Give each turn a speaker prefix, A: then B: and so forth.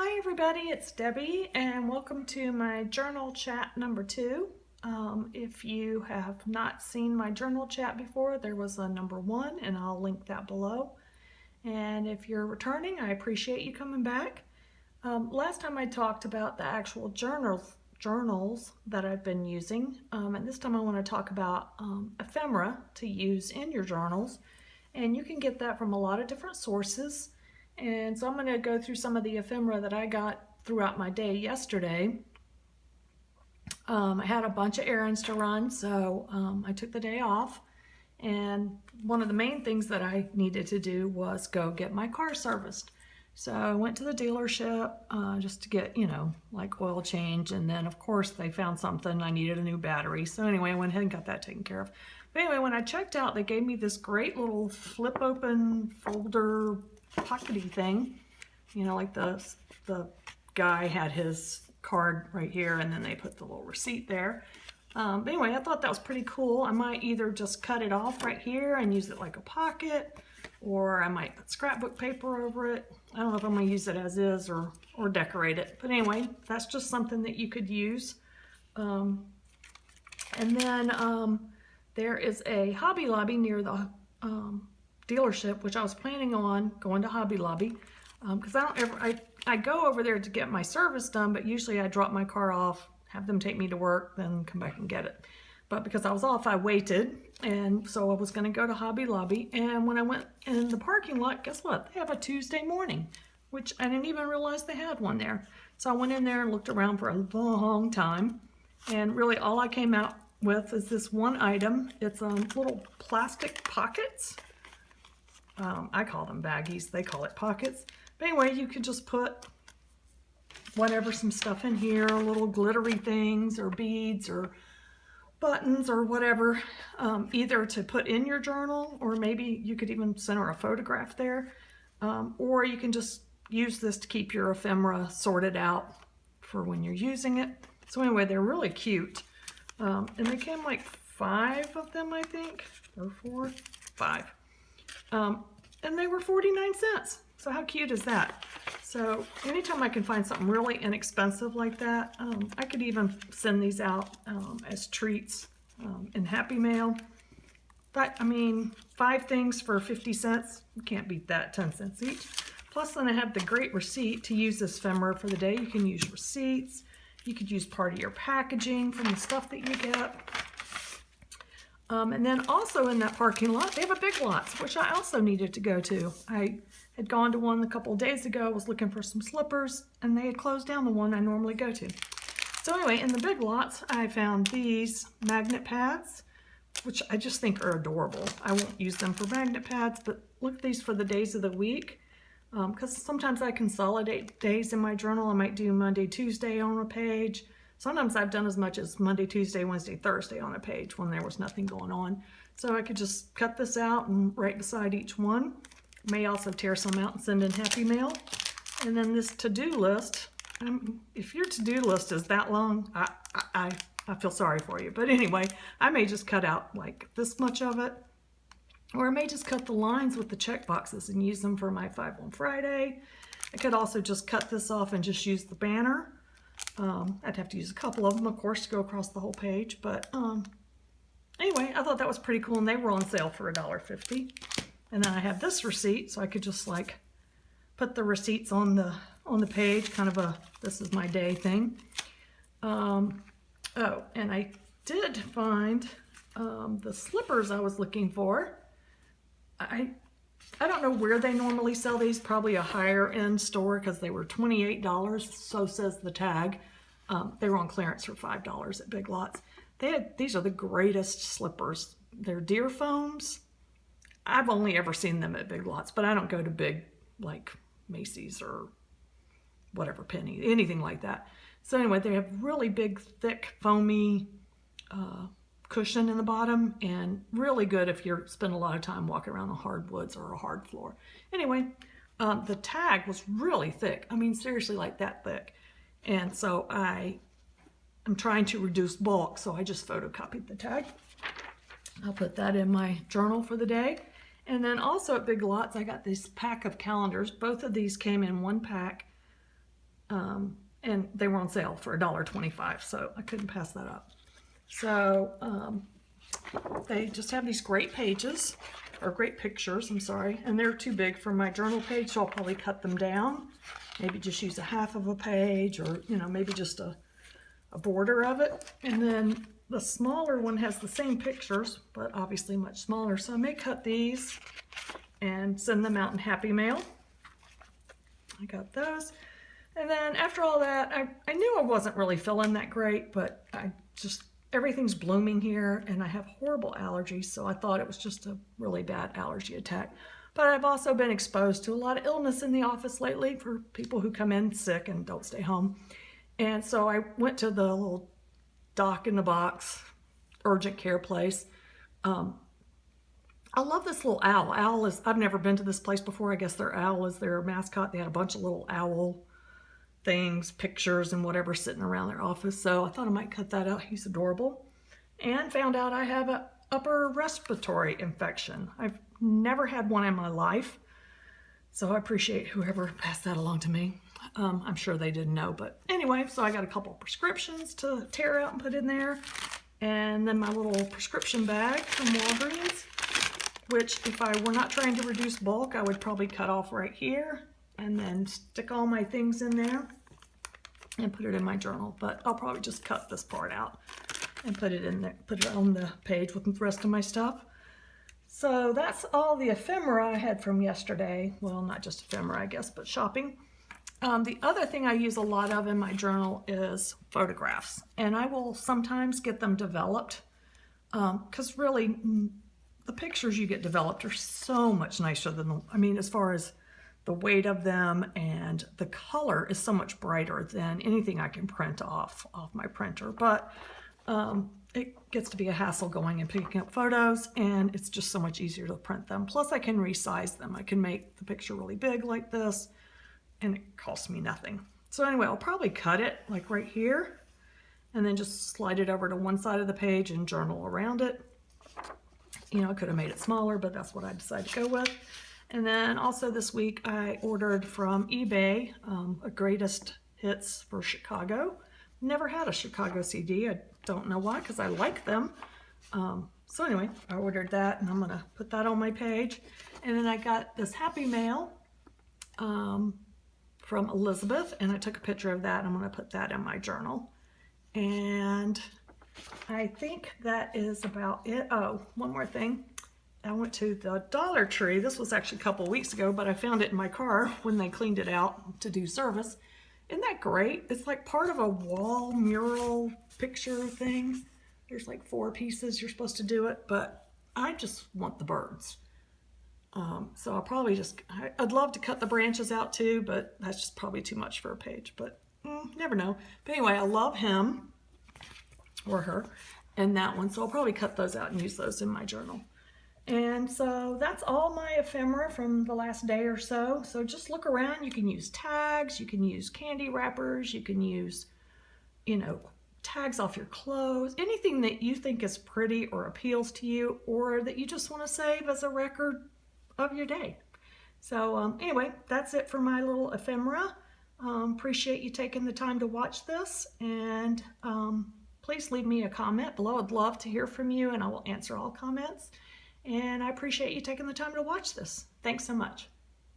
A: Hi everybody, it's Debbie and welcome to my journal chat number 2. If you have not seen my journal chat before, there was a number 1 and I'll link that below. And if you're returning, I appreciate you coming back. Last time I talked about the actual journals that I've been using, and this time I want to talk about ephemera to use in your journals. And you can get that from a lot of different sources. And so I'm going to go through some of the ephemera that I got throughout my day yesterday. I had a bunch of errands to run, so I took the day off. And one of the main things that I needed to do was go get my car serviced. So I went to the dealership just to get, like oil change. And then, of course, they found something. I needed a new battery. So anyway, I went ahead and got that taken care of. But anyway, when I checked out, they gave me this great little flip open folder pockety thing, like the guy had his card right here and then they put the little receipt there. But anyway, I thought that was pretty cool. I might either just cut it off right here and use it like a pocket, or I might put scrapbook paper over it. I don't know if I'm going to use it as is or decorate it. But anyway, that's just something that you could use. And then there is a Hobby Lobby near the dealership, which I was planning on going to Hobby Lobby because I go over there to get my service done, but usually I drop my car off, have them take me to work, then come back and get it. But because I was off, I waited, and so I was going to go to Hobby Lobby. And when I went in the parking lot, guess what? They have a Tuesday morning, which I didn't even realize they had one there. So I went in there and looked around for a long time, and really all I came out with is this one item. It's little plastic pockets. I call them baggies, they call it pockets. But anyway, you could just put whatever, some stuff in here, little glittery things or beads or buttons or whatever, either to put in your journal, or maybe you could even center a photograph there, or you can just use this to keep your ephemera sorted out for when you're using it. So anyway, they're really cute. And they came like 5 of them, I think, or 4, 5. And they were 49 cents. So how cute is that? So anytime I can find something really inexpensive like that, I could even send these out as treats in Happy Mail. But I mean, 5 things for 50 cents, you can't beat that, 10 cents each. Plus then I have the great receipt to use this ephemera for the day. You can use receipts. You could use part of your packaging from the stuff that you get. And then also in that parking lot, they have a Big Lots, which I also needed to go to. I had gone to one a couple of days ago, was looking for some slippers, and they had closed down the one I normally go to. So anyway, in the Big Lots, I found these magnet pads, which I just think are adorable. I won't use them for magnet pads, but look at these for the days of the week. Because sometimes I consolidate days in my journal. I might do Monday, Tuesday on a page. Sometimes I've done as much as Monday, Tuesday, Wednesday, Thursday on a page when there was nothing going on. So I could just cut this out and right beside each one. May also tear some out and send in Happy Mail. And then this to-do list, if your to-do list is that long, I feel sorry for you. But anyway, I may just cut out like this much of it. Or I may just cut the lines with the check boxes and use them for my 5 on Friday. I could also just cut this off and just use the banner. I'd have to use a couple of them, of course, to go across the whole page. But anyway, I thought that was pretty cool, and they were on sale for $1.50. And then I have this receipt, so I could just like put the receipts on the page, kind of a this is my day thing. Oh, and I did find the slippers I was looking for. I don't know where they normally sell these, probably a higher end store because they were $28, so says the tag. They were on clearance for $5 at Big Lots. These are the greatest slippers. They're deer foams. I've only ever seen them at Big Lots, but I don't go to big like Macy's or whatever, Penny, anything like that. So anyway, they have really big, thick, foamy cushion in the bottom, and really good if you spend a lot of time walking around the hardwoods or a hard floor. Anyway, the tag was really thick. I mean, seriously, like that thick. And so I'm trying to reduce bulk, so I just photocopied the tag. I'll put that in my journal for the day. And then also at Big Lots, I got this pack of calendars. Both of these came in one pack. and they were on sale for $1.25, so I couldn't pass that up. So they just have these great pages, or great pictures, I'm sorry, and they're too big for my journal page, so I'll probably cut them down. Maybe just use a half of a page, or maybe just a border of it. And then the smaller one has the same pictures, but obviously much smaller, so I may cut these and send them out in Happy Mail. I got those. And then after all that, I knew I wasn't really feeling that great, but everything's blooming here, and I have horrible allergies, so I thought it was just a really bad allergy attack. But I've also been exposed to a lot of illness in the office lately for people who come in sick and don't stay home. And so I went to the little doc in the box urgent care place. I love this little owl. I've never been to this place before. I guess their owl is their mascot. They had a bunch of little owl things, pictures, and whatever sitting around their office. So I thought I might cut that out. He's adorable. And found out I have an upper respiratory infection. I've never had one in my life. So I appreciate whoever passed that along to me. I'm sure they didn't know, but anyway, so I got a couple of prescriptions to tear out and put in there. And then my little prescription bag from Walgreens, which if I were not trying to reduce bulk, I would probably cut off right here and then stick all my things in there and put it in my journal. But I'll probably just cut this part out and put it in there, put it on the page with the rest of my stuff. So that's all the ephemera I had from yesterday. Well, not just ephemera, I guess, but shopping. The other thing I use a lot of in my journal is photographs, and I will sometimes get them developed because really the pictures you get developed are so much nicer than, as far as the weight of them, and the color is so much brighter than anything I can print off my printer. But it gets to be a hassle going and picking up photos, and it's just so much easier to print them. Plus I can resize them. I can make the picture really big like this, and it costs me nothing. So anyway, I'll probably cut it like right here and then just slide it over to one side of the page and journal around it. I could have made it smaller, but that's what I decided to go with. And then also this week I ordered from eBay a greatest hits for Chicago. Never had a Chicago CD. I don't know why, because I like them. So anyway, I ordered that, and I'm gonna put that on my page. And then I got this Happy Mail from Elizabeth, and I took a picture of that. I'm going to put that in my journal. And I think that is about it. Oh, one more thing. I went to the Dollar Tree. This was actually a couple of weeks ago, but I found it in my car when they cleaned it out to do service. Isn't that great? It's like part of a wall mural picture thing. There's like 4 pieces you're supposed to do it, but I just want the birds. So I'll probably I'd love to cut the branches out too, but that's just probably too much for a page, but never know. But anyway, I love him or her and that one, so I'll probably cut those out and use those in my journal. And so that's all my ephemera from the last day or so. So just look around. You can use tags, you can use candy wrappers, you can use, tags off your clothes, anything that you think is pretty or appeals to you, or that you just want to save as a record of your day. So anyway, that's it for my little ephemera. Appreciate you taking the time to watch this, and please leave me a comment below. I'd love to hear from you, and I will answer all comments. And I appreciate you taking the time to watch this. Thanks so much.